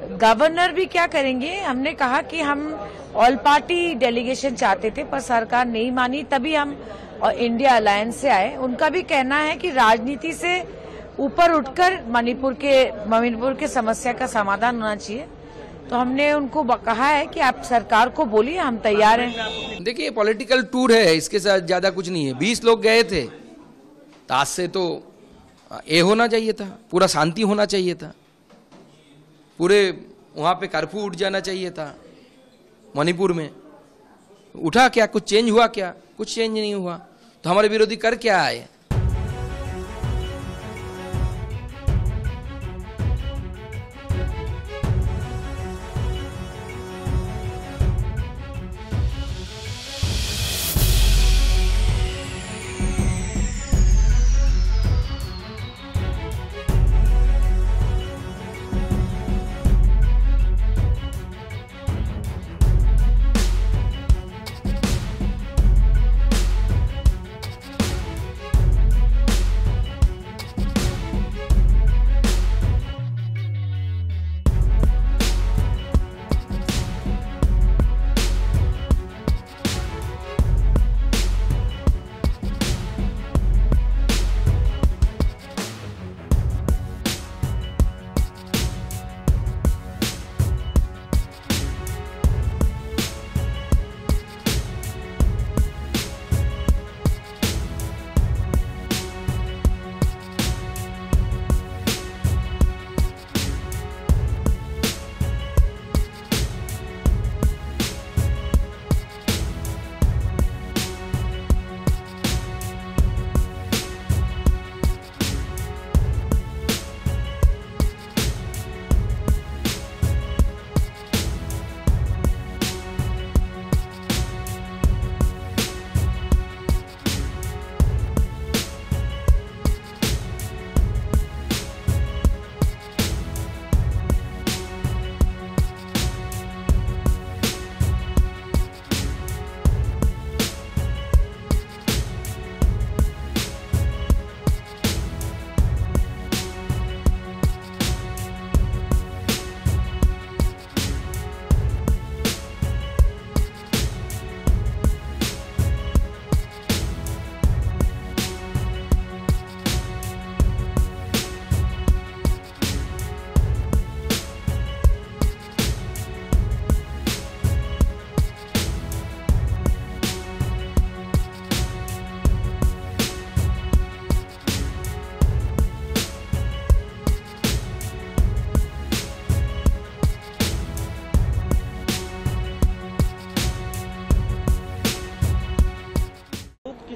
Governor भी क्या करेंगे? हमने कहा कि हम ऑल पार्टी डेलीगेशन चाहते थे पर सरकार नहीं मानी, तभी हम इंडिया अलायंस से आए। उनका भी कहना है कि राजनीति से ऊपर उठकर मणिपुर के समस्या का समाधान होना चाहिए। तो हमने उनको कहा है कि आप सरकार को बोलिए, हम तैयार हैं। देखिए, पॉलिटिकल टूर है, इसके साथ ज्यादा कुछ नहीं है। 20 लोग गए थे, आज से तो ये होना चाहिए था, पूरा शांति होना चाहिए था, पूरे वहां पे कर्फ्यू उठ जाना चाहिए था। मणिपुर में उठा क्या? कुछ चेंज हुआ क्या? कुछ चेंज नहीं हुआ। तो हमारे विरोधी कर क्या आए?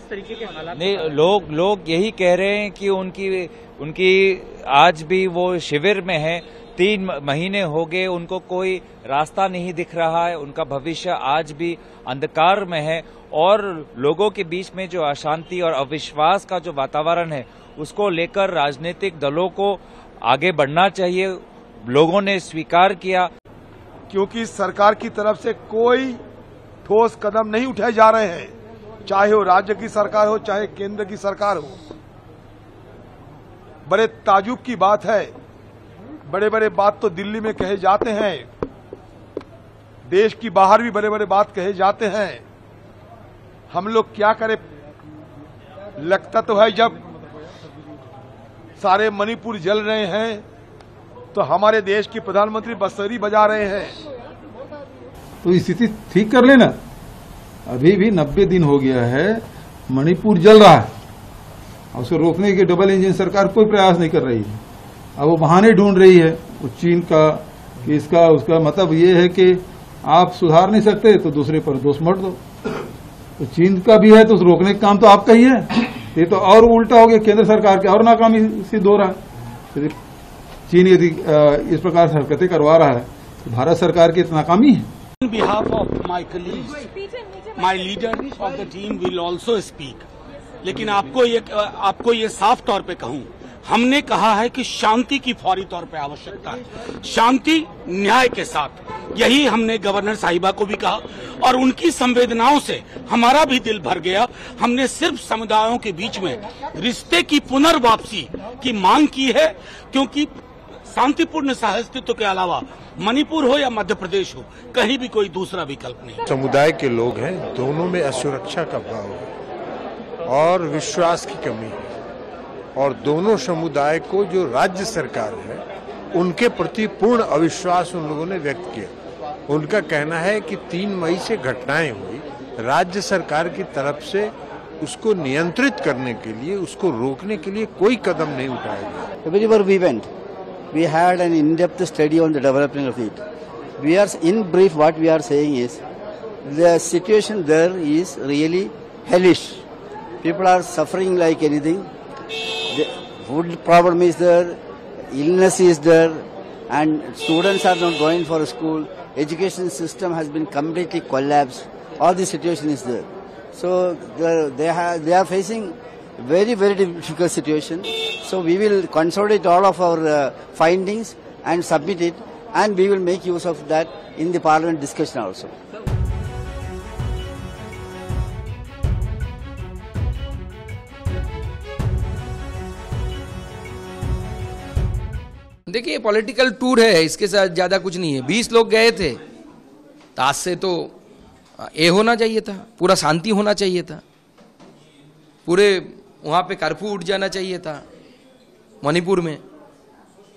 तरीके के हालात नहीं, लोग यही कह रहे हैं कि उनकी आज भी वो शिविर में है। 3 महीने हो गए, उनको कोई रास्ता नहीं दिख रहा है, उनका भविष्य आज भी अंधकार में है और लोगों के बीच में जो अशांति और अविश्वास का जो वातावरण है उसको लेकर राजनीतिक दलों को आगे बढ़ना चाहिए। लोगों ने स्वीकार किया, क्योंकि सरकार की तरफ से कोई ठोस कदम नहीं उठाए जा रहे हैं, चाहे वो राज्य की सरकार हो चाहे केंद्र की सरकार हो। बड़े ताजुब की बात है, बड़े बड़े बात तो दिल्ली में कहे जाते हैं, देश की बाहर भी बड़े बड़े बात कहे जाते हैं। हम लोग क्या करें? लगता तो है जब सारे मणिपुर जल रहे हैं तो हमारे देश की प्रधानमंत्री बंसुरी बजा रहे हैं। तो स्थिति ठीक कर लेना। अभी भी 90 दिन हो गया है, मणिपुर जल रहा है और उसे रोकने के डबल इंजन सरकार कोई प्रयास नहीं कर रही है। अब वो बहाने ढूंढ रही है, वो चीन का कि इसका उसका। मतलब ये है कि आप सुधार नहीं सकते तो दूसरे पर दोष मत दो। तो चीन का भी है तो रोकने का काम तो आपका ही है। ये तो और उल्टा हो गया, केंद्र सरकार के और नाकामी सिद्ध हो रहा है। चीन यदि इस प्रकार से हरकतें करवा रहा है तो भारत सरकार की नाकामी है। On behalf of my colleagues, my leader of the team will also speak. लेकिन आपको ये साफ तौर पे कहूं, हमने कहा है कि शांति की फौरी तौर पे आवश्यकता है, शांति न्याय के साथ। यही हमने गवर्नर साहिबा को भी कहा और उनकी संवेदनाओं से हमारा भी दिल भर गया। हमने सिर्फ समुदायों के बीच में रिश्ते की पुनर्वापसी की मांग की है, क्योंकि शांतिपूर्ण सहअस्तित्व के अलावा मणिपुर हो या मध्य प्रदेश हो, कहीं भी कोई दूसरा विकल्प नहीं। समुदाय के लोग हैं, दोनों में असुरक्षा का भाव है और विश्वास की कमी है, और दोनों समुदाय को जो राज्य सरकार है उनके प्रति पूर्ण अविश्वास उन लोगों ने व्यक्त किया। उनका कहना है कि 3 मई से घटनाएं हुई, राज्य सरकार की तरफ से उसको नियंत्रित करने के लिए, उसको रोकने के लिए कोई कदम नहीं उठाया गया। Wherever we went, we had an in-depth study on the development of it. We are, in brief, what we are saying is, the situation there is really hellish. People are suffering like anything. The food problem is there, illness is there, and students are not going for school. Education system has been completely collapsed. All the situation is there. So they are facing very, very difficult situation. So we will consolidate all of our findings and submit it, and we will make use of that in the parliament discussion also. देखिए political tour है, इसके साथ ज्यादा कुछ नहीं है। 20 लोग गए थे, तो आज से तो ये होना चाहिए था, पूरा शांति होना चाहिए था, पूरे वहां पे कर्फ्यू उठ जाना चाहिए था। मणिपुर में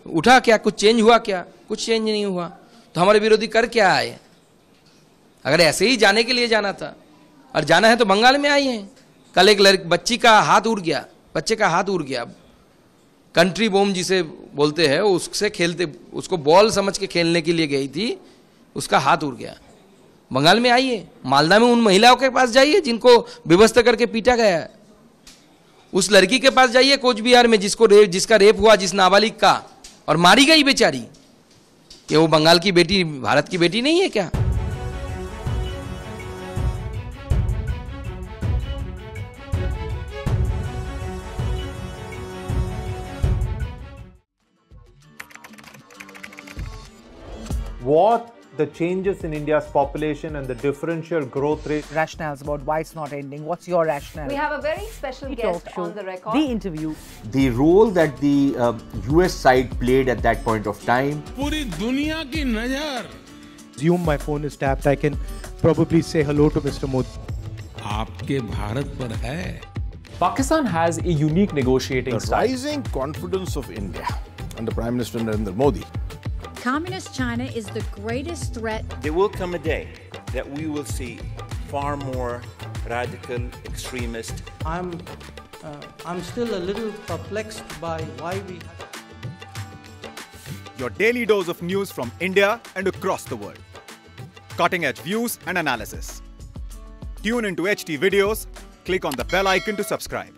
उठा क्या? कुछ चेंज हुआ क्या? कुछ चेंज नहीं हुआ। तो हमारे विरोधी कर क्या आए? अगर ऐसे ही जाने के लिए जाना था, और जाना है तो बंगाल में आए हैं। कल एक बच्ची का हाथ उड़ गया, बच्चे का हाथ उड़ गया। कंट्री बॉम्ब जिसे बोलते हैं, उससे खेलते, उसको बॉल समझ के खेलने के लिए गई थी, उसका हाथ उड़ गया। बंगाल में आइए, मालदा में उन महिलाओं के पास जाइए जिनको विवस्त्र करके पीटा गया है। उस लड़की के पास जाइए कोच बिहार में जिसका रेप हुआ, जिस नाबालिग का, और मारी गई बेचारी। कि वो बंगाल की बेटी भारत की बेटी नहीं है क्या? What the changes in India's population and the differential growth rate. Rationales about why it's not ending. What's your rationale? We have a very special guest on the record. The interview. The role that the US side played at that point of time. पूरी दुनिया की नजर. Assume my phone is tapped. I can probably say hello to Mr. Modi. आपके भारत पर है. Pakistan has a unique negotiating style. The rising confidence of India under Prime Minister Narendra Modi. Communist China is the greatest threat. There will come a day that we will see far more radical extremists. I'm still a little perplexed by why we. Your daily dose of news from India and across the world. Cutting-edge views and analysis. Tune into HT Videos. Click on the bell icon to subscribe.